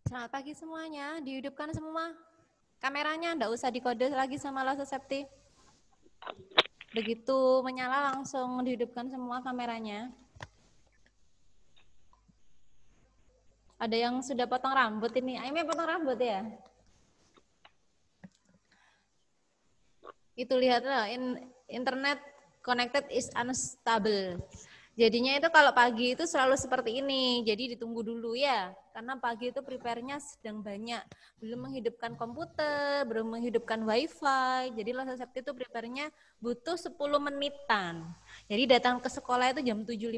Selamat pagi semuanya, dihidupkan semua. Kameranya nggak usah dikode lagi sama Laser Safety. Begitu menyala langsung dihidupkan semua kameranya. Ada yang sudah potong rambut ini. Aimee potong rambut ya? Itu lihatlah, internet connected is unstable. Jadinya itu kalau pagi itu selalu seperti ini, jadi ditunggu dulu ya, karena pagi itu prepare-nya sedang banyak, belum menghidupkan komputer, belum menghidupkan wifi, jadi Laser Safety itu prepare-nya butuh 10 menitan. Jadi datang ke sekolah itu jam 7.15,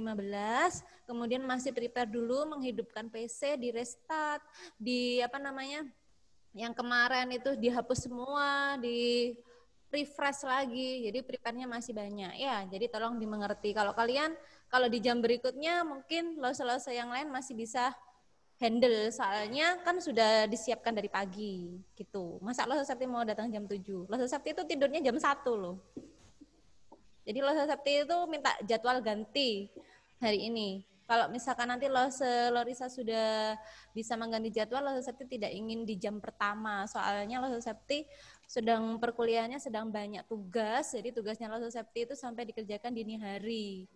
kemudian masih prepare dulu, menghidupkan PC, di restart, di apa namanya, yang kemarin itu dihapus semua, di refresh lagi, jadi prepare-nya masih banyak ya, jadi tolong dimengerti. Kalau kalian, kalau di jam berikutnya mungkin lose-lose yang lain masih bisa handle, soalnya kan sudah disiapkan dari pagi gitu. Masa Lose Safety mau datang jam 7? Lose Safety itu tidurnya jam 1 loh. Jadi Lose Safety itu minta jadwal ganti hari ini. Kalau misalkan nanti Lorisa sudah bisa mengganti jadwal, Lose Safety tidak ingin di jam pertama, soalnya Lose Safety sedang perkuliahannya sedang banyak tugas, jadi tugasnya Lose Safety itu sampai dikerjakan dini hari.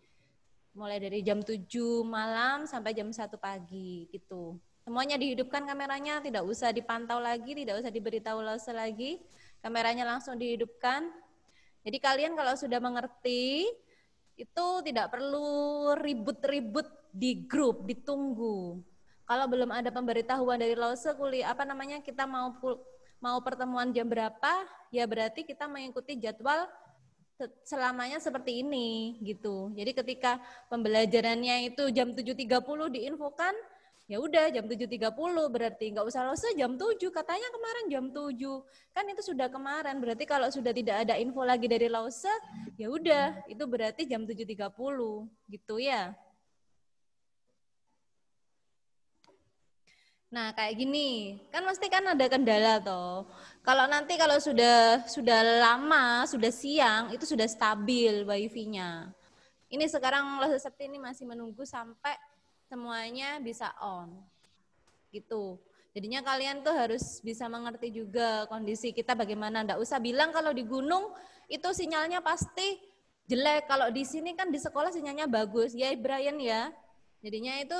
Mulai dari jam 7 malam sampai jam 1 pagi gitu. Semuanya dihidupkan kameranya, tidak usah dipantau lagi, tidak usah diberitahu Lose lagi. Kameranya langsung dihidupkan. Jadi kalian kalau sudah mengerti, itu tidak perlu ribut-ribut di grup, ditunggu. Kalau belum ada pemberitahuan dari Lose kuliah apa namanya, kita mau pertemuan jam berapa, ya berarti kita mengikuti jadwal selamanya seperti ini gitu. Jadi ketika pembelajarannya itu jam 7.30 diinfokan, ya udah jam 7.30 berarti nggak usah Lose jam 7, katanya kemarin jam 7. Kan itu sudah kemarin, berarti kalau sudah tidak ada info lagi dari Lose, ya udah itu berarti jam 7.30 gitu ya. Nah, kayak gini, kan pasti kan ada kendala toh. Kalau nanti kalau sudah lama, sudah siang, itu sudah stabil wifi-nya. Ini sekarang Lose Safety ini masih menunggu sampai semuanya bisa on. Gitu. Jadinya kalian tuh harus bisa mengerti juga kondisi kita bagaimana. Nggak usah bilang kalau di gunung itu sinyalnya pasti jelek. Kalau di sini kan di sekolah sinyalnya bagus. Ya Brian ya. Jadinya itu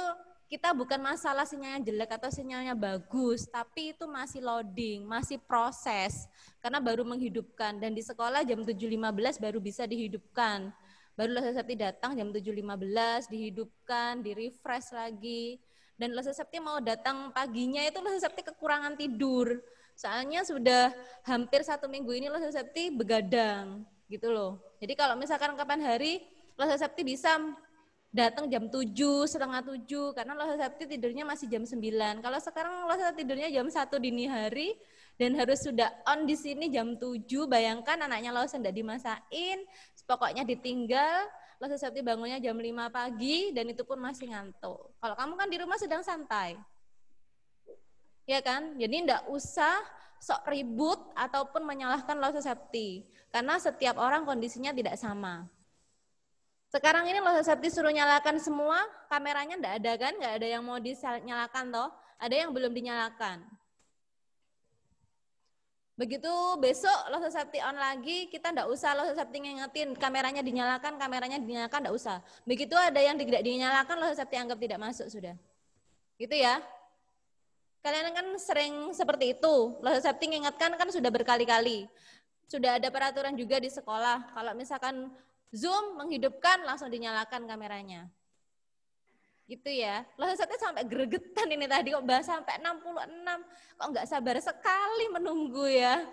kita bukan masalah sinyalnya jelek atau sinyalnya bagus, tapi itu masih loading, masih proses. Karena baru menghidupkan dan di sekolah jam 7.15 baru bisa dihidupkan. Baru Lose Safety datang jam 7.15 dihidupkan, di refresh lagi. Dan Lose Safety mau datang paginya itu Lose Safety kekurangan tidur. Soalnya sudah hampir 1 minggu ini Lose Safety begadang gitu loh. Jadi kalau misalkan kapan hari Lose Safety bisa datang jam 7, setengah 7, karena Lose Safety tidurnya masih jam 9. Kalau sekarang Lose tidurnya jam 1 dini hari, dan harus sudah on di sini jam 7, bayangkan anaknya Lose tidak dimasain, pokoknya ditinggal, Lose Safety bangunnya jam 5 pagi, dan itu pun masih ngantuk. Kalau kamu kan di rumah sedang santai, ya kan? Jadi tidak usah sok ribut ataupun menyalahkan Lose Safety, karena setiap orang kondisinya tidak sama. Sekarang ini Lose Safety suruh nyalakan semua, kameranya enggak ada kan? Enggak ada yang mau dinyalakan toh? Ada yang belum dinyalakan. Begitu besok Lose Safety on lagi, kita enggak usah Lose Safety ngingetin kameranya dinyalakan, enggak usah. Begitu ada yang tidak dinyalakan, Lose Safety anggap tidak masuk sudah. Gitu ya. Kalian kan sering seperti itu. Lose Safety ngingatkan kan sudah berkali-kali. Sudah ada peraturan juga di sekolah. Kalau misalkan Zoom menghidupkan langsung dinyalakan kameranya. Gitu ya. Lose Safety sampai gregetan ini tadi kok bahas sampai 66. Kok nggak sabar sekali menunggu ya.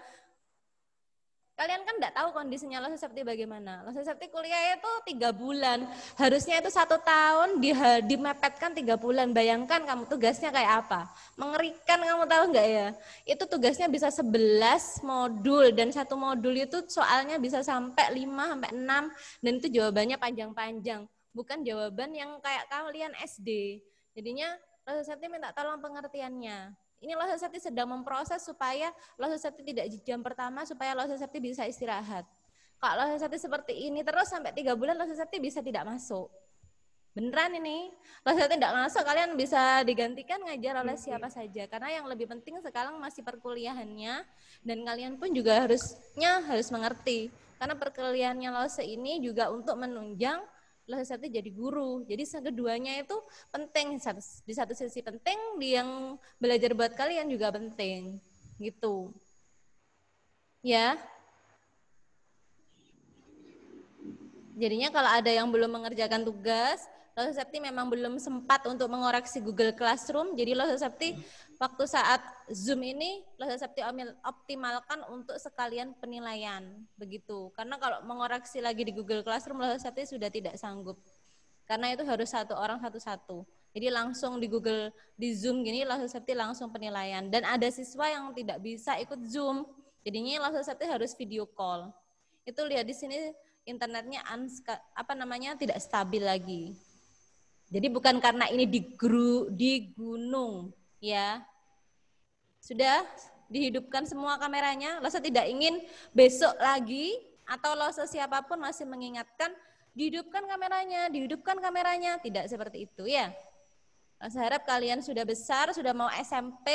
Kalian kan nggak tahu kondisinya Lose Safety bagaimana. Lose Safety kuliah itu 3 bulan. Harusnya itu 1 tahun dimepetkan 3 bulan. Bayangkan kamu tugasnya kayak apa. Mengerikan, kamu tahu nggak ya. Itu tugasnya bisa 11 modul. Dan 1 modul itu soalnya bisa sampai 5 sampai 6. Dan itu jawabannya panjang-panjang. Bukan jawaban yang kayak kalian SD. Jadinya Lose Safety minta tolong pengertiannya. Ini Lose Safety sedang memproses supaya Lose Safety tidak di jam pertama, supaya Lose Safety bisa istirahat. Kalau Lose Safety seperti ini terus sampai 3 bulan, Lose Safety bisa tidak masuk. Beneran ini. Kalau saya tidak masuk, kalian bisa digantikan ngajar oleh siapa saja. Karena yang lebih penting sekarang masih perkuliahannya, dan kalian pun juga harus mengerti. Karena perkuliahannya Lause ini juga untuk menunjang Lause jadi guru. Jadi keduanya itu penting. Di satu sisi penting, di yang belajar buat kalian juga penting. Gitu. Ya. Jadinya kalau ada yang belum mengerjakan tugas, Lause Septi memang belum sempat untuk mengoreksi Google Classroom. Jadi Lause Septi waktu saat Zoom ini Lause Septi optimalkan untuk sekalian penilaian, begitu. Karena kalau mengoreksi lagi di Google Classroom Lause Septi sudah tidak sanggup. Karena itu harus satu orang satu-satu. Jadi langsung di Google, di Zoom gini Lause Septi langsung penilaian. Dan ada siswa yang tidak bisa ikut Zoom. Jadinya Lause Septi harus video call. Itu lihat di sini internetnya tidak stabil lagi. Jadi bukan karena ini di gunung, ya. Sudah dihidupkan semua kameranya. Lause tidak ingin besok lagi atau Lause siapapun masih mengingatkan dihidupkan kameranya. Tidak seperti itu, ya. Saya harap kalian sudah besar, sudah mau SMP,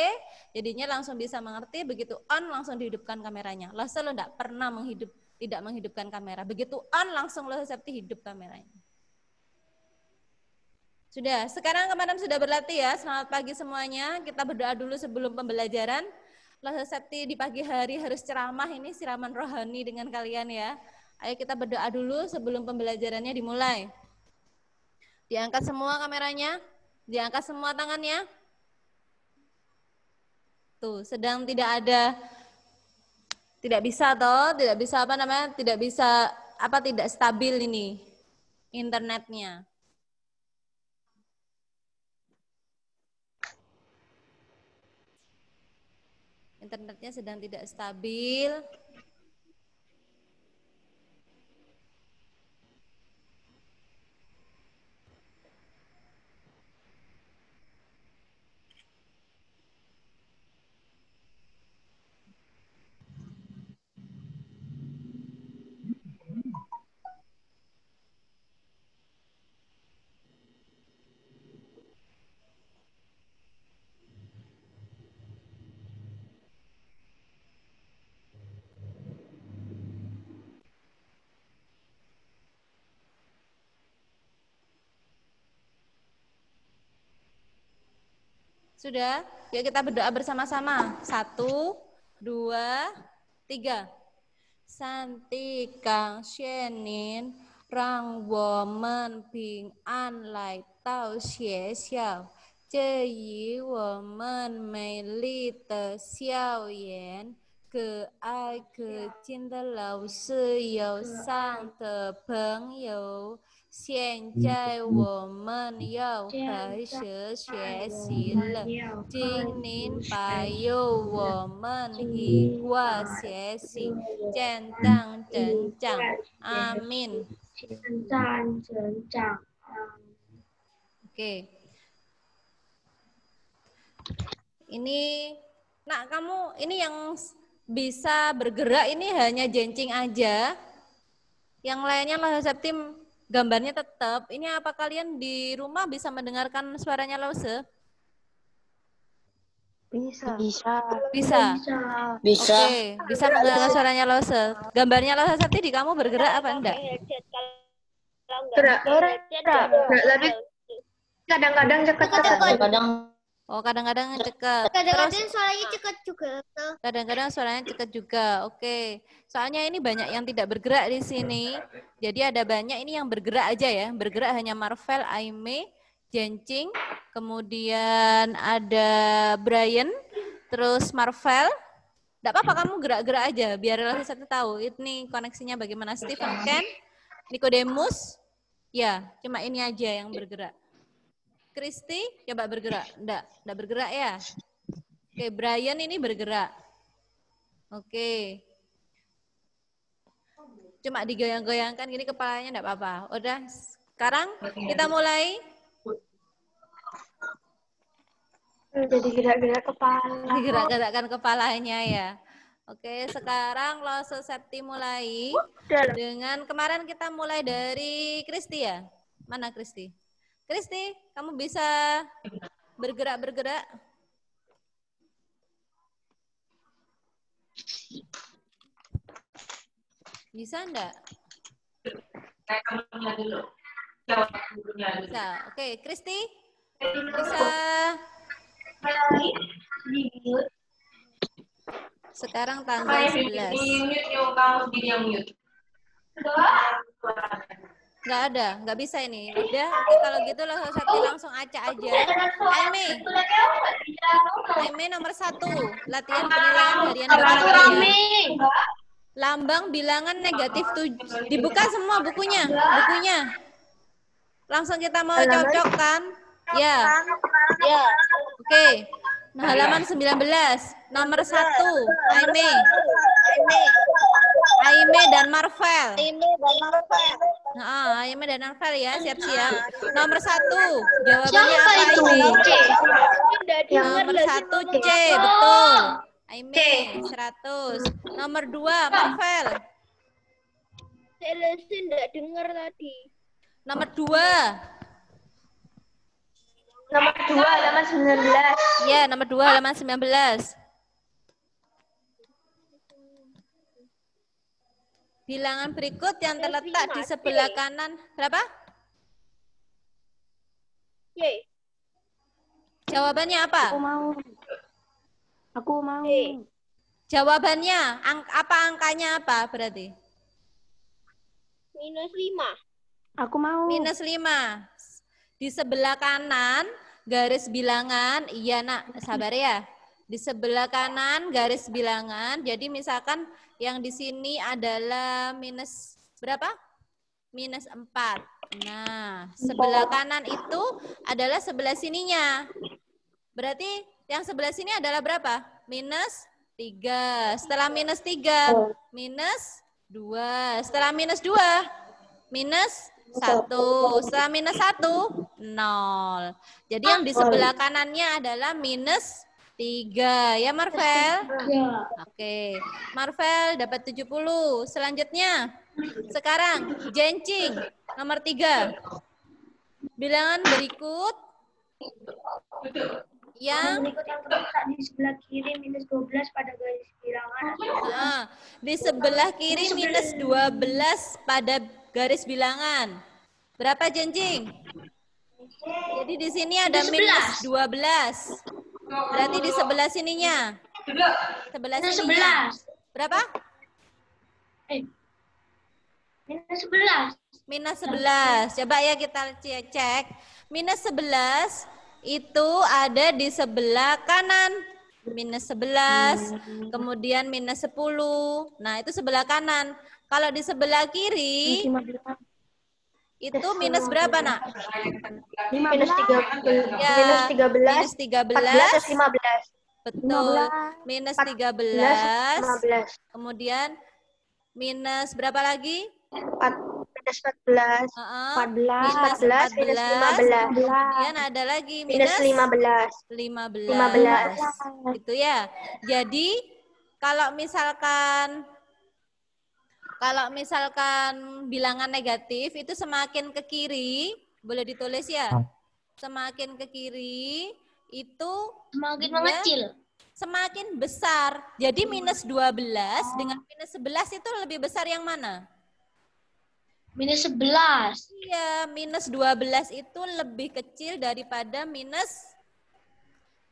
jadinya langsung bisa mengerti, begitu on langsung dihidupkan kameranya. Lause tidak pernah tidak menghidupkan kamera. Begitu on langsung Lause Septi hidup kameranya. Sudah, sekarang kemarin sudah berlatih ya. Selamat pagi semuanya. Kita berdoa dulu sebelum pembelajaran. Lause Septi di pagi hari harus ceramah, ini siraman rohani dengan kalian ya. Ayo kita berdoa dulu sebelum pembelajarannya dimulai. Diangkat semua kameranya, diangkat semua tangannya. Tuh, sedang tidak ada, tidak bisa tidak stabil ini internetnya. Internetnya sedang tidak stabil. Sudah? Yuk kita berdoa bersama-sama. 1, 2, 3. Santi Kang Xuanin Rang Wo Men Ping An Lai Tao Xie Xiao Zhe Yi Wo Men Mei Li De Xiao Yan Ke Ai Ke Jin De Lao Si You Sang De Peng You 现在我们要开始学习了，今年8月我们一块学习，简单成长，阿min。简单成长。Oke. Ini, nak kamu ini yang bisa bergerak ini hanya jencing aja. Yang lainnya Lause Septi gambarnya tetap. Ini apa kalian di rumah bisa mendengarkan suaranya Lause? Bisa. Bisa. Oke, bisa mendengarkan suaranya Lause. Gambarnya Lause Septi di kamu bergerak apa enggak? Gerak. Tapi kadang-kadang cekat-cekat. Oh, kadang-kadang cekat. Kadang-kadang suaranya cekat juga. Kadang-kadang suaranya cekat juga. Oke. Soalnya ini banyak yang tidak bergerak di sini. Jadi ada banyak ini yang bergerak aja ya. Bergerak hanya Marvel, Aime, Jencing, kemudian ada Brian, terus Marvel. Tidak apa-apa kamu gerak-gerak aja biar Lause Septi tahu ini koneksinya bagaimana. Stephen Ken, Nicodemus. Ya, cuma ini aja yang bergerak. Kristi, coba bergerak. Enggak bergerak ya. Oke, Brian ini bergerak. Oke. Cuma digoyang-goyangkan gini kepalanya enggak apa-apa. Udah, sekarang kita mulai. Jadi gerak-gerak kepala. Gerak-gerakkan kepalanya ya. Oke, sekarang Lause Septi mulai. Dengan kemarin kita mulai dari Kristi ya. Mana Kristi? Kristi, kamu bisa bergerak-bergerak? Bisa enggak? Bisa. Oke, Kristi bisa. Sekarang tanggal 11. Nggak ada, nggak bisa ini. Udah, oke, kalau gitu langsung acak aja. Aime nomor 1, latihan penilaian harian bab 1 ya. Lambang bilangan negatif 7. Dibuka semua bukunya. Langsung kita mau cocokkan. Ya. Oke. Nah, halaman 19. Nomor 1, Aime dan Marvel. Nah, Aime dan Marvel ya, siap-siap. Nomor 1, jawabannya apa Aime? Nomor 1 C, betul. Aime 100. Nomor 2, Marvel. Saya tidak dengar tadi. Nomor 2. Nomor 2 halaman 19. Ya, nomor 2 halaman 19. Bilangan berikut yang terletak di sebelah kanan. Berapa? Y. Jawabannya apa? Aku mau. Jawabannya, apa angkanya apa berarti? -5. Aku mau. -5. Di sebelah kanan garis bilangan, iya nak, sabar ya. Di sebelah kanan garis bilangan, jadi misalkan yang di sini adalah minus berapa? -4. Nah, sebelah kanan itu adalah sebelah sininya. Berarti yang sebelah sini adalah berapa? -3. Setelah -3, -2. Setelah -2, -1. Setelah -1, 0. Jadi yang di sebelah kanannya adalah -3. Ya, Marvel? Ya. Oke. Marvel dapat 70. Selanjutnya, sekarang Jencing, nomor 3. Bilangan berikut yang terletak di sebelah kiri -12 pada garis bilangan. Di sebelah kiri -12 pada garis bilangan. Berapa, Jencing? Jadi di sini ada -12. Berarti di sebelah sininya. Sebelah sininya. Berapa? -11. Coba ya kita cek. -11 itu ada di sebelah kanan. -11, kemudian -10. Nah, itu sebelah kanan. Kalau di sebelah kiri, itu minus berapa, nak? -13. Ya, -13. -13. 15. Betul. -13. 15. Kemudian minus berapa lagi? -14. 14. Kemudian ada lagi -15. 15. Gitu ya. Jadi kalau misalkan bilangan negatif itu semakin ke kiri, boleh ditulis ya. Semakin ke kiri itu Semakin mengecil. Semakin besar. Jadi -12 dengan -11 itu lebih besar yang mana? -11. Iya, -12 itu lebih kecil daripada -11.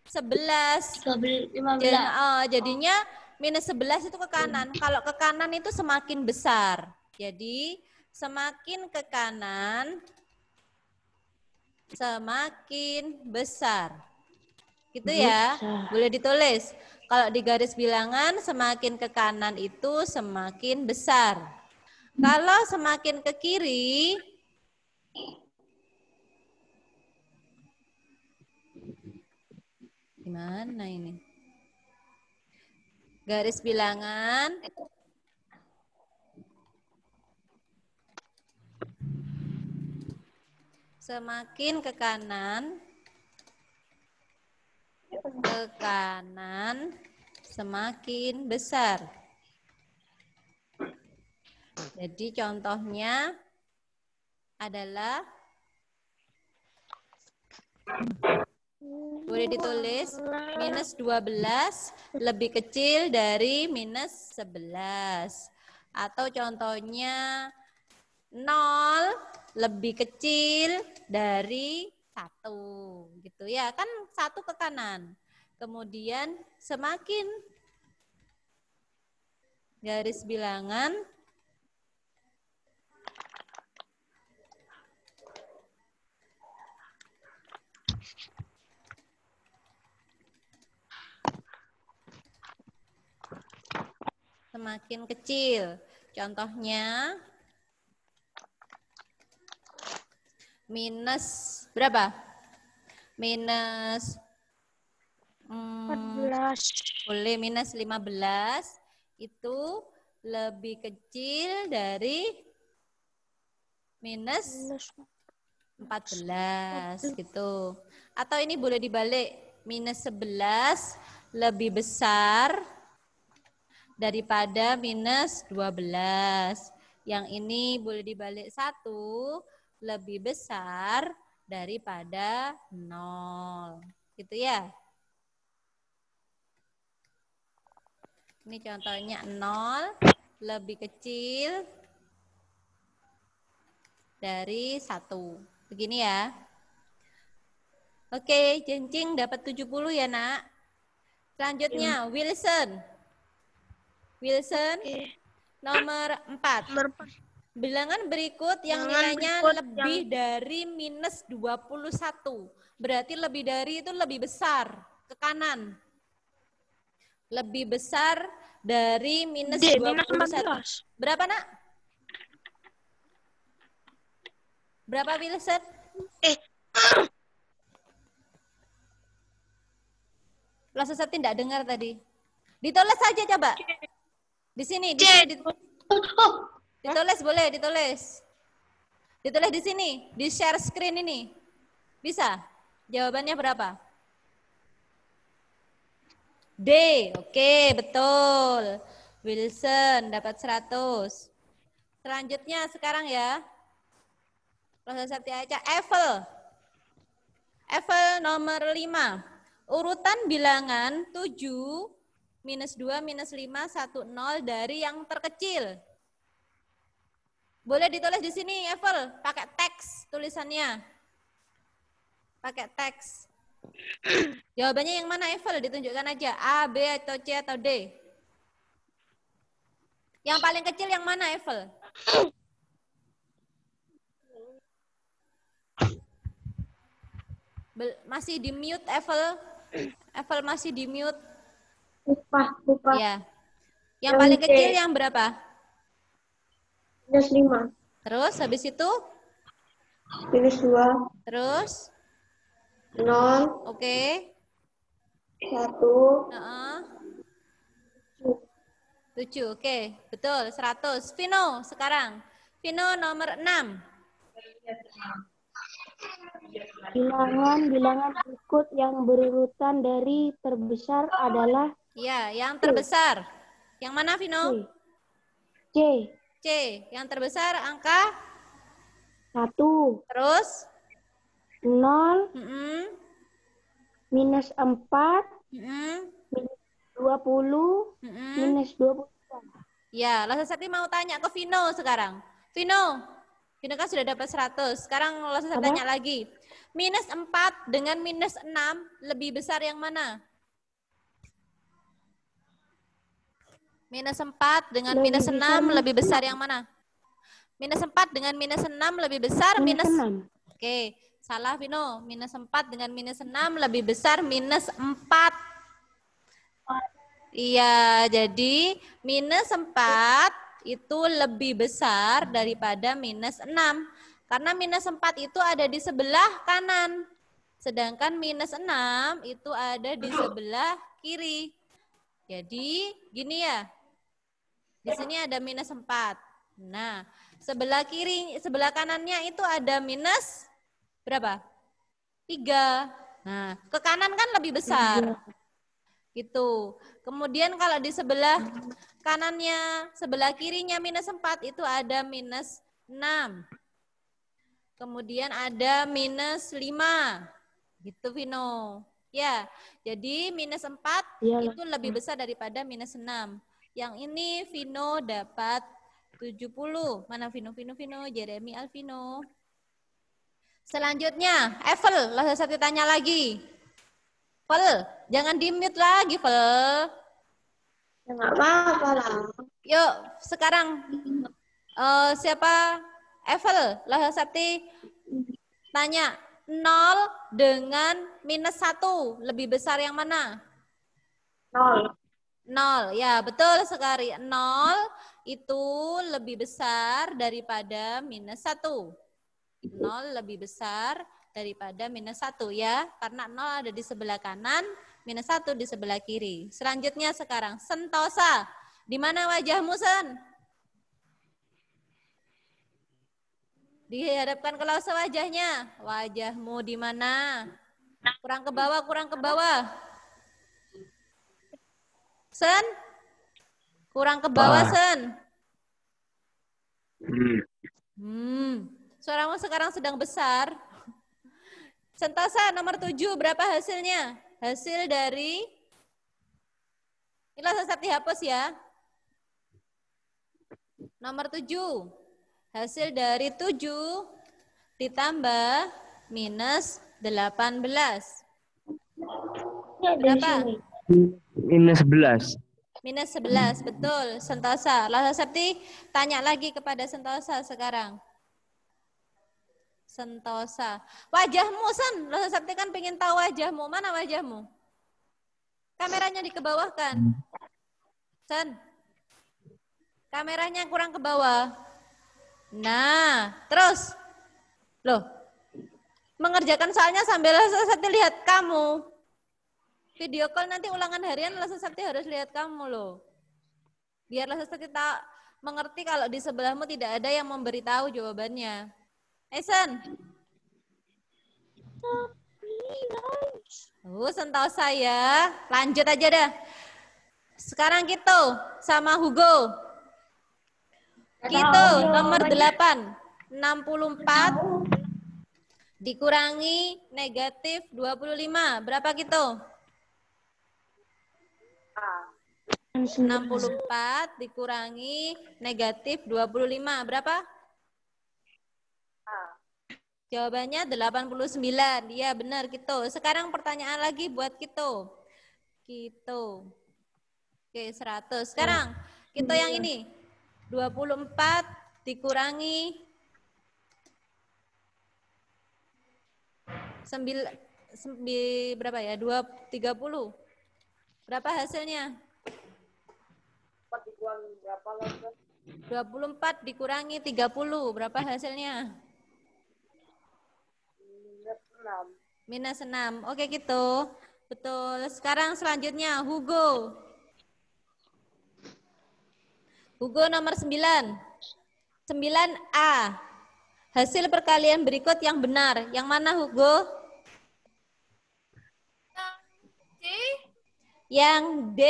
15. Jadinya -11 itu ke kanan. Kalau ke kanan itu semakin besar. Jadi semakin ke kanan, semakin besar. Gitu ya. Boleh ditulis. Kalau di garis bilangan semakin ke kanan itu semakin besar. Kalau semakin ke kiri, gimana ini? Garis bilangan semakin ke kanan semakin besar. Jadi contohnya adalah Boleh ditulis minus 12 lebih kecil dari minus 11. Atau contohnya 0 lebih kecil dari 1. Gitu ya, kan 1 ke kanan. Kemudian semakin garis bilangan semakin kecil. Contohnya minus berapa? Minus 14. boleh minus 15 itu lebih kecil dari minus 14 gitu. Atau ini boleh dibalik, minus 11 lebih besar daripada minus 12. Yang ini boleh dibalik 1 lebih besar daripada 0. Gitu ya. Ini contohnya 0 lebih kecil dari 1. Begini ya. Oke, Jencing dapat 70 ya, Nak. Selanjutnya, Wilson. Wilson, nomor 4. Bilangan berikut yang nilainya lebih dari minus 21. Berarti lebih dari itu lebih besar, ke kanan. Lebih besar dari minus 21. Berapa, Nak? Berapa, Wilson? Langsung saya tidak dengar tadi. Ditulis saja coba. Di sini, di sini. Ditulis boleh, ditulis. Ditulis di sini, di share screen ini. Bisa? Jawabannya berapa? D. Oke, betul. Wilson dapat 100. Selanjutnya sekarang ya. Proses Satya Eiffel. Eiffel nomor 5. Urutan bilangan 7, minus 2, minus 5, 1, 0 dari yang terkecil. Boleh ditulis di sini, Eiffel, pakai teks tulisannya. Pakai teks. Jawabannya yang mana, Eiffel? Ditunjukkan aja, A, B, atau C, atau D. Yang paling kecil yang mana, Eiffel? Masih di mute, Eiffel. Eiffel masih di mute. Lupa. Ya. Yang paling kecil yang berapa? Minus 5. Terus habis itu? Minus 2. Terus? 0. Oke. 1. 7. Oke. Betul. 100. Vino sekarang. Vino nomor 6. Bilangan berikut yang berurutan dari terbesar adalah Ya, yang terbesar. Yang mana, Vino? C. C. Yang terbesar angka? 1. Terus? 0. Minus 4. Minus 20. Minus 20. Ya, Lasasati mau tanya ke Vino sekarang. Vino kan sudah dapat 100. Sekarang Lasasati tanya lagi. Minus 4 dengan minus 6 lebih besar yang mana? Minus 4 dengan minus 6 lebih besar yang mana? Minus 4 dengan minus 6 lebih besar minus 6. Oke, salah Vino. Minus 4 dengan minus 6 lebih besar minus 4. Iya, jadi minus 4 itu lebih besar daripada minus 6. Karena minus 4 itu ada di sebelah kanan. Sedangkan minus 6 itu ada di sebelah kiri. Jadi gini ya. Di sini ada minus 4. Nah, sebelah kiri, sebelah kanannya itu ada minus berapa? 3. Nah, ke kanan kan lebih besar. Gitu. Kemudian kalau di sebelah kanannya, sebelah kirinya minus 4 itu ada minus 6. Kemudian ada minus 5. Gitu, Vino. Ya, jadi minus 4 Iyalah. itu lebih besar daripada minus 6. Yang ini Vino dapat 70. Mana Vino? Jeremy Alvino. Selanjutnya, Evel, satu tanya lagi. Vel, jangan di-mute lagi, Vel. Ya nggak apa-apa lah. Yuk, sekarang siapa? Evel, Sapti tanya 0 dengan minus 1 lebih besar yang mana? 0. 0, ya betul sekali. 0 itu lebih besar daripada minus 1. 0 lebih besar daripada minus 1 ya. Karena 0 ada di sebelah kanan, minus 1 di sebelah kiri. Selanjutnya sekarang, Sentosa. Di mana wajahmu, Sen? Dihadapkan ke lause wajahnya. Wajahmu di mana? Kurang ke bawah, Sen? Kurang ke bawah, Sen. Suaramu sekarang sedang besar. Sentosa nomor 7, berapa hasilnya? Hasil dari, ini Sapti hapus ya. Nomor 7, hasil dari 7 ditambah minus 18. Berapa? Minus 11. Minus 11, betul. Sentosa. Sapti tanya lagi kepada Sentosa sekarang. Sentosa. Wajahmu, Sen. Sapti kan pengen tahu wajahmu. Mana wajahmu? Kameranya dikebawahkan. Sen. Kameranya kurang ke bawah. Nah, terus. Loh. Mengerjakan soalnya sambil Sapti lihat kamu. Video call nanti ulangan harian Sapti harus lihat kamu loh. Biar Sapti tak mengerti kalau di sebelahmu tidak ada yang memberitahu jawabannya. Sen. Sentosa ya. Lanjut aja dah. Sekarang Kito sama Hugo. Kito nomor 8. 64 dikurangi negatif 25. Berapa Kito? 64 dikurangi negatif 25. Berapa? Jawabannya 89. Iya benar Kito. Sekarang pertanyaan lagi buat Kito. Oke 100. Sekarang Kito yang ini. 24 dikurangi 9 berapa ya? 30. Berapa hasilnya? 24 dikurangi 30. Berapa hasilnya? Minus 6. Oke gitu. Betul. Sekarang selanjutnya Hugo. Hugo nomor 9. 9A. Hasil perkalian berikut yang benar. Yang mana Hugo? Yang D.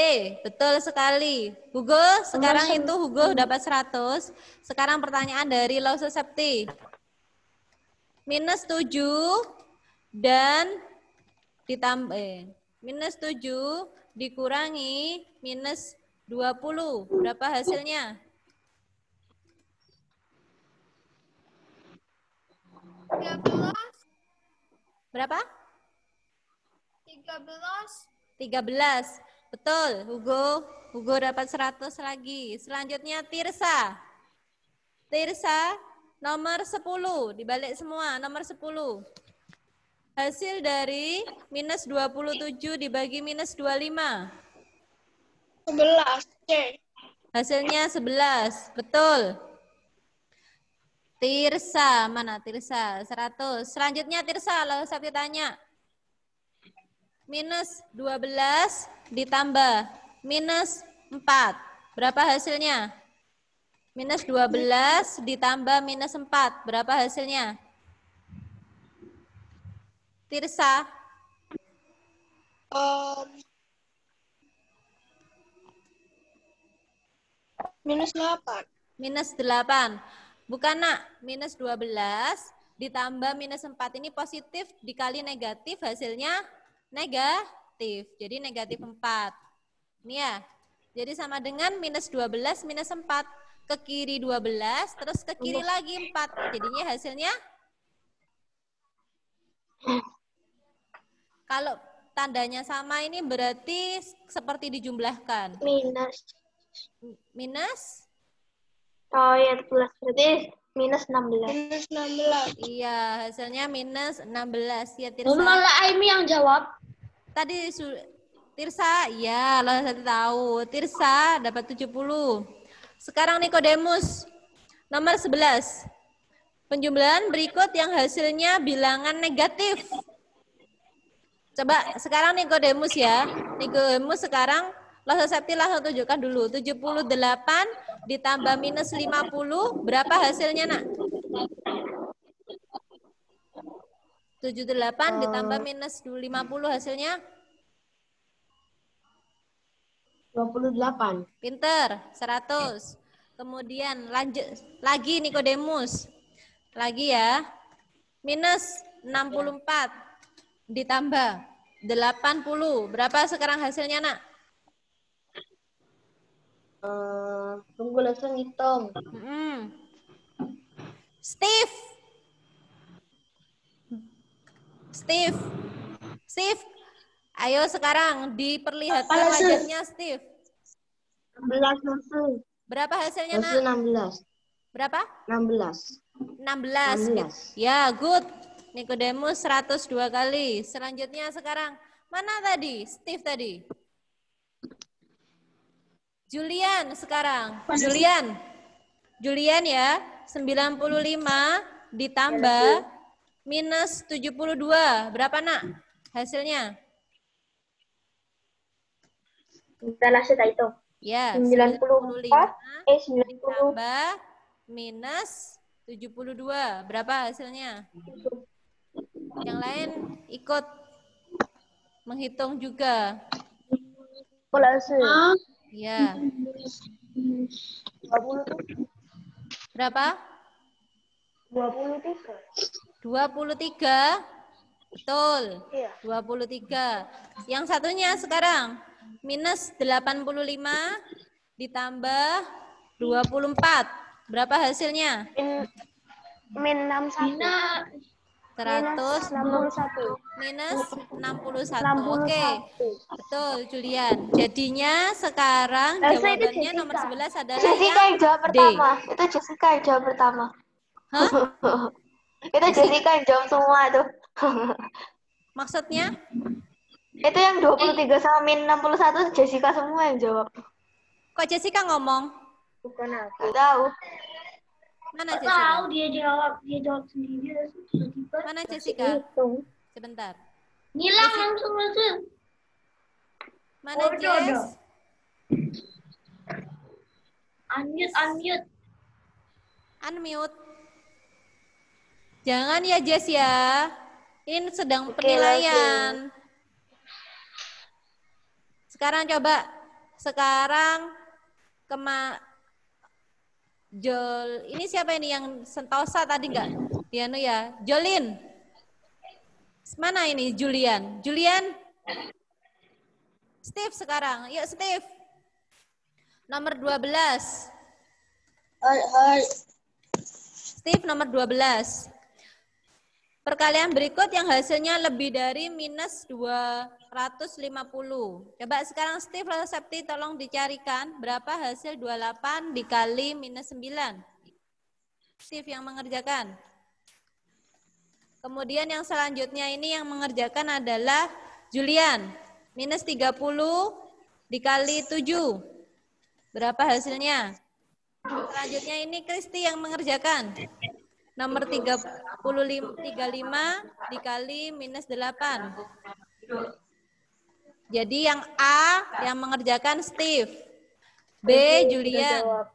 Betul sekali. Hugo, sekarang itu Hugo dapat 100. Sekarang pertanyaan dari Septi. Minus 7 dan ditambah minus 7 dikurangi minus 20. Berapa hasilnya? 13. Berapa? 13. Betul, Hugo. Hugo dapat 100 lagi. Selanjutnya Tirsa. Tirsa nomor 10. Dibalik semua, nomor 10. Hasil dari minus 27 dibagi minus 25. 11. C. Hasilnya 11. Betul. Tirsa, mana Tirsa? 100. Selanjutnya Tirsa, lalu saya tanya. Minus 12 ditambah minus 4. Berapa hasilnya? Minus 12 ditambah minus 4. Berapa hasilnya? Tirsa. Minus 8. Minus 8. Bukan nak, minus 12 ditambah minus 4 ini positif dikali negatif hasilnya negatif. Jadi negatif 4. Ini ya. Jadi sama dengan minus 12 minus 4. Ke kiri 12 terus ke kiri lagi 4. Jadinya hasilnya kalau tandanya sama ini berarti seperti dijumlahkan. Minus. Minus? Oh ya, plus berarti minus 16. Minus 16. Iya, hasilnya minus 16. Ya, Tirsa. Malah Aimi yang jawab. Tadi Tirsa, ya, lo satu tahu. Tirsa dapat 70. Sekarang Nikodemus, nomor 11. Penjumlahan berikut yang hasilnya bilangan negatif. Coba sekarang Nikodemus ya. Nikodemus sekarang Losa Septi langsung tunjukkan dulu. 78 ditambah minus 50, berapa hasilnya nak? 78 ditambah minus 50 hasilnya? 28. Pinter, 100. Kemudian lanjut lagi Nikodemus. Lagi ya. Minus 64 ditambah 80. Berapa sekarang hasilnya, nak? Tunggu langsung hitung. Steve. Ayo sekarang diperlihatkan wajahnya Steve. 16 langsung. Berapa hasilnya, nak? Langsung 16. Berapa? 16. 16. Ya, good. Nikodemus 102 kali. Selanjutnya sekarang, mana tadi? Steve tadi. Julian sekarang. Julian ya, 95 ditambah minus 72. Berapa, nak? Hasilnya? Kita langsung itu. Ya, 94. 90. ditambah minus 72. Berapa hasilnya? Yang lain ikut menghitung juga. Langsung. Ya. 20. Berapa? 23. 23. Betul. Iya. 23. Yang satunya sekarang minus 85 ditambah 24. Berapa hasilnya? Min 61. 100 minus 61. Oke. Betul, Julian. Jadinya sekarang jawabannya nomor 11 adalah Jessica yang jawab D. pertama. Itu Jessica yang jawab pertama. Hah? Itu Jessica yang jawab semua tuh. Maksudnya? Itu yang 23 sama min 61 Jessica semua yang jawab. Kok Jessica ngomong? Bukan aku. Tahu. Mana Tahu Jessica? dia jawab sendiri langsung tiba-tiba Mana Jessica? Hitung. Sebentar. ngilang langsung. Mana Oh, Jess? udah. Unmute. Unmute. Jangan ya Jess ya. Ini sedang Oke, penilaian. Sekarang coba. Sekarang ini siapa ini yang Sentosa tadi enggak? Dianu ya. Jolin. Mana ini Julian? Steve sekarang. Yuk Steve. Nomor 12. Steve nomor 12. Perkalian berikut yang hasilnya lebih dari minus 250. Coba sekarang Steve atau Septi tolong dicarikan berapa hasil 28 dikali minus 9. Steve yang mengerjakan. Kemudian yang selanjutnya ini yang mengerjakan adalah Julian. Minus 30 dikali 7. Berapa hasilnya? Selanjutnya ini Kristi yang mengerjakan. Nomor 35 dikali minus 8. Jadi yang A yang mengerjakan Steve. B Julian.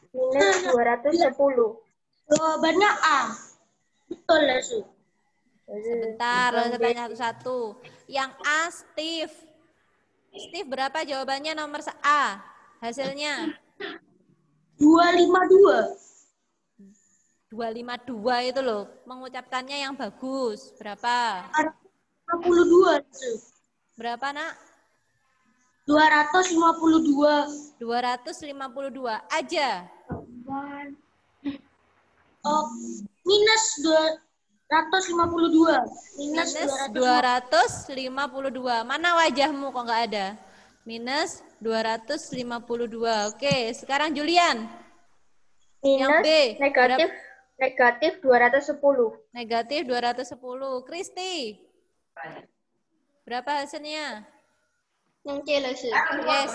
Minus 210. Jawabannya A. Betul lah, Su. Sebentar, saya tanya satu-satu. Yang A Steve. Steve berapa jawabannya nomor A? Hasilnya? 252. 252 itu loh. Mengucapkannya yang bagus. Berapa? 52. Berapa, Nak? 252. 252 aja. Oh, minus 252. Minus 252. Mana wajahmu kok nggak ada? Minus 252. Oke, sekarang Julian. Yang Minus B. negatif 210. Negatif 210. Kristi. Berapa hasilnya? Yang C lah sih. Yes.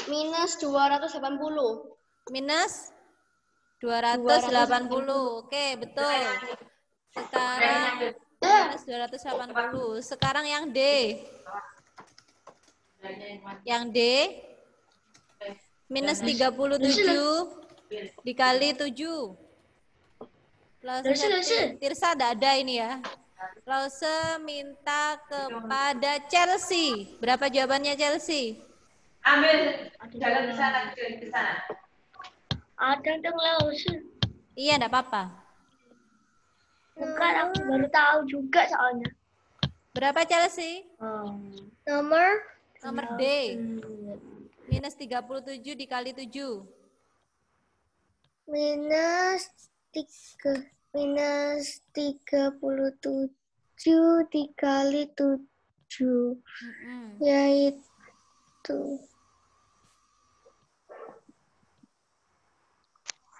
Minus 280. Minus 280. Oke, betul. Sekarang minus 280. Sekarang yang D. Yang D. Minus 37 dikali 7. Tirsa ada ini ya. Lause minta kepada Chelsea. Berapa jawabannya Chelsea? Ambil jalan ke sana, ke sana. Ada dong Lause. Iya, enggak apa-apa. Bukan, aku baru tahu juga soalnya. Berapa Chelsea? Nomor Nomor D. Minus 37 dikali 7. minus 37 dikali 7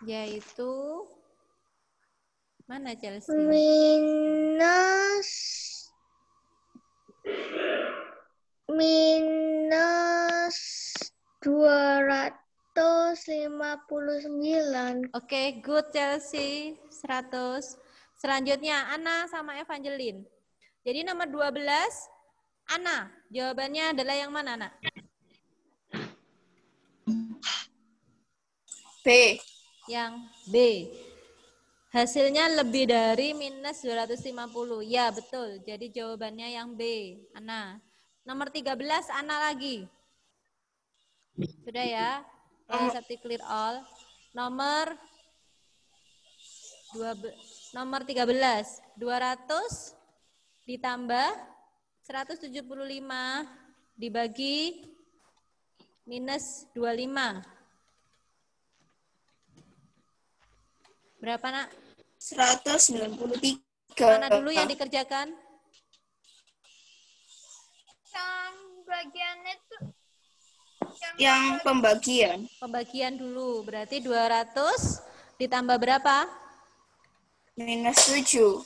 Yaitu mana Chelsea? minus 259. Oke, good Chelsea. 100. Selanjutnya Ana sama Evangeline. Jadi nomor 12 Ana. Jawabannya adalah yang mana, Nak? B. Yang B. Hasilnya lebih dari minus 250. Ya, betul. Jadi jawabannya yang B. Ana. Nomor 13 Ana lagi. Sudah ya? Safety clear all. Nomor 13. 200 ditambah 175 dibagi minus 25. Berapa, Nak? 193. Mana dulu yang dikerjakan? Yang bagian itu. Yang pembagian. Pembagian dulu. Berarti 200 ditambah berapa? Minus 7.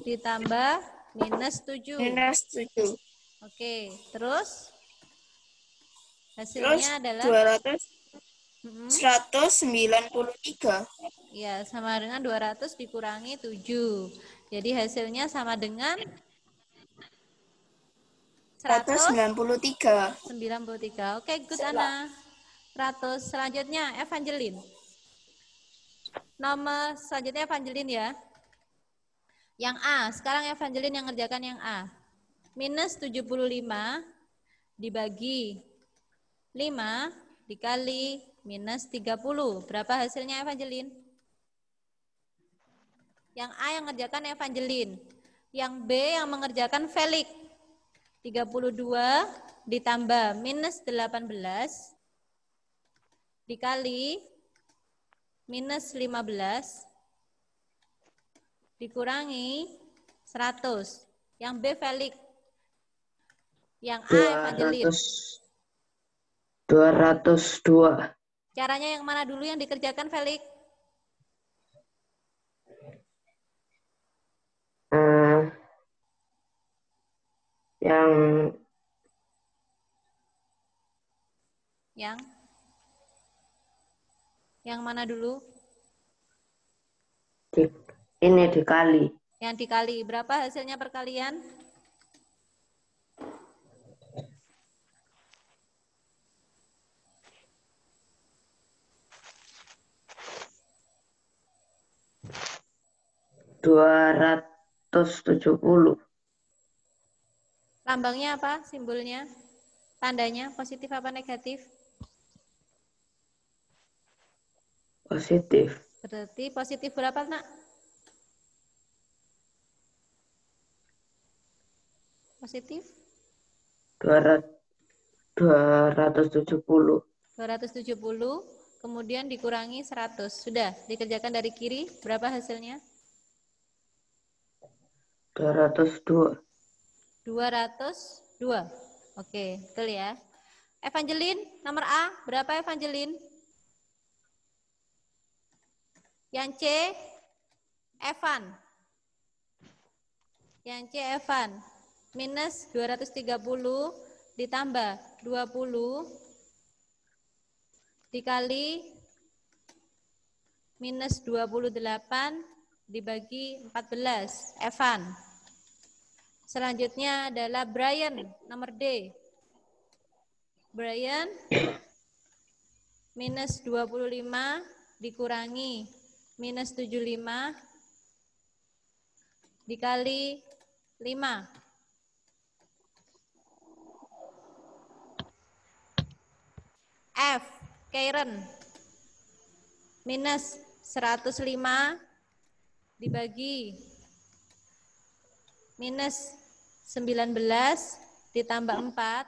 Ditambah minus 7. Minus 7. Oke, terus hasilnya adalah 193. ya sama dengan 200 dikurangi 7. Jadi hasilnya sama dengan 193. 93. Oke, good Ana. 100. Selanjutnya Evangeline. Nomor selanjutnya Evangeline ya. Yang A. Sekarang Evangeline yang ngerjakan yang A. Minus 75 dibagi 5 dikali minus 30. Berapa hasilnya Evangeline? Yang A yang ngerjakan Evangeline. Yang B yang mengerjakan Felix. 32 ditambah minus 18 dikali minus 15 dikurangi 100. Yang B Felix. Yang A Evangeline. 202. Caranya yang mana dulu yang dikerjakan Felix? Yang mana dulu? Ini dikali. Yang dikali. Berapa hasilnya perkalian? $270. Lambangnya apa? Simbolnya? Tandanya positif apa negatif? Positif. Berarti positif berapa, Nak? Positif 270. 270, kemudian dikurangi 100. Sudah, dikerjakan dari kiri, berapa hasilnya? 202. 202. Oke, betul ya. Evangeline, nomor A, berapa Evangeline? Yang C, Evan. Yang C, Evan. Minus 230 ditambah 20 dikali minus 28 dibagi 14. Evan. Selanjutnya adalah Brian, nomor D. Brian, minus 25 dikurangi minus 75 dikali 5. F, Karen, minus 105 dibagi minus 19 ditambah 4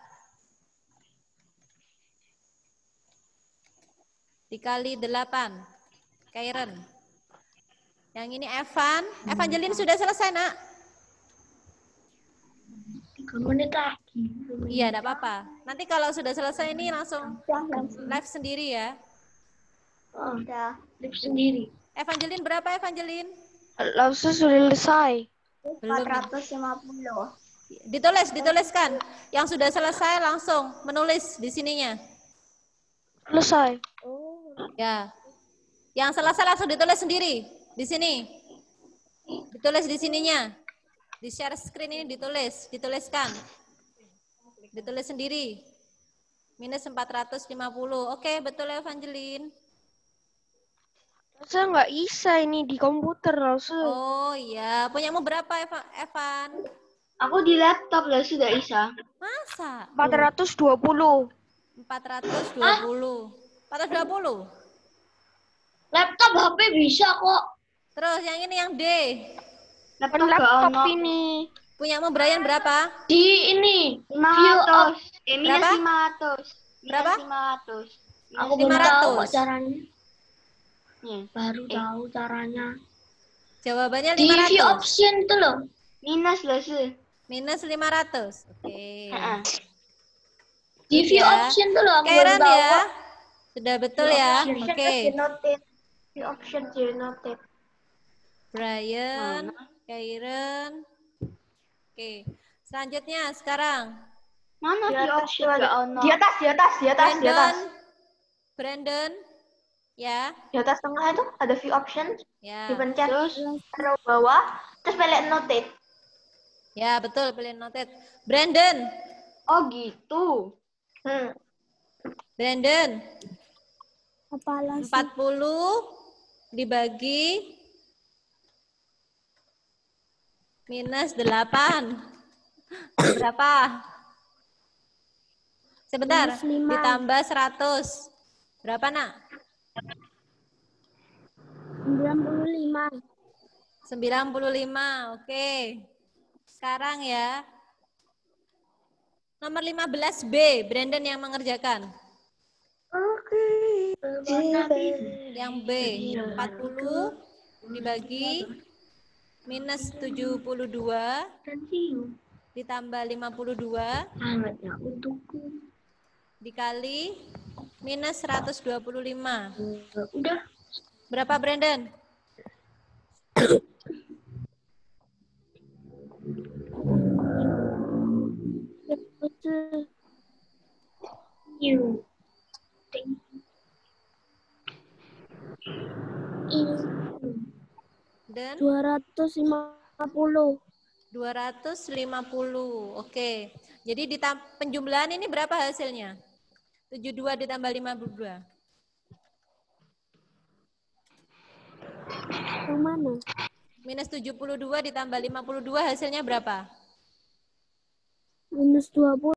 dikali 8. Karen. Yang ini Evan. Evangeline sudah selesai, Nak? 3 menit lagi. Iya, enggak apa-apa. Nanti kalau sudah selesai ini langsung live sendiri ya. Udah. Lip sendiri. Evangeline berapa, Evangeline? Langsung sudah selesai. Belum. 450. Dituliskan. Yang sudah selesai langsung menulis di sininya. Selesai. Ya. Yang selesai langsung ditulis sendiri di sini. Ditulis di sininya. Di share screen ini dituliskan. Ditulis sendiri. Minus 450. Oke, betul Evangeline. Saya nggak bisa ini di komputer langsung. Oh iya, punyamu berapa Evan? Aku di laptop lah sudah bisa. Masa? 420. 420. 420. Laptop HP bisa kok. Terus yang ini yang D. Laptop ini. Punyamu Brian berapa? Di ini. 500. Minus Berapa? 500. Berapa? 500. Aku baru tahu 500. kok caranya. Nih. Baru tahu caranya. Jawabannya Di view 500. option itu loh. Minus lah sih. Minus 500. Oke. Di view Ya. option itu loh aku baru Karen tahu. ya. Sudah betul ya. Oke. View option denoted. Brian, Karen. Oke. Selanjutnya sekarang Mana view option? Di atas. Brandon. Ya. Di atas tengah itu ada view option, Ya. dipencet arrow bawah, terus pilih notate. Ya, betul pilih noted. Brandon. Oh gitu. Brandon. Apalah 40 dibagi minus 8. Berapa? Sebentar. Minus 5. Ditambah 100. Berapa, Nak? 95. 95. Oke. Sekarang ya. Nomor 15B, Brandon yang mengerjakan. Yang B, 40 dibagi minus 72 ditambah 52 Hangatnya untukku. dikali minus 125. Udah. Berapa, Brandon? You. Dan 250. 250. Oke. Jadi penjumlahan ini berapa hasilnya? 72 ditambah 52. Yang mana? Minus 72 ditambah 52 hasilnya berapa? Minus 20.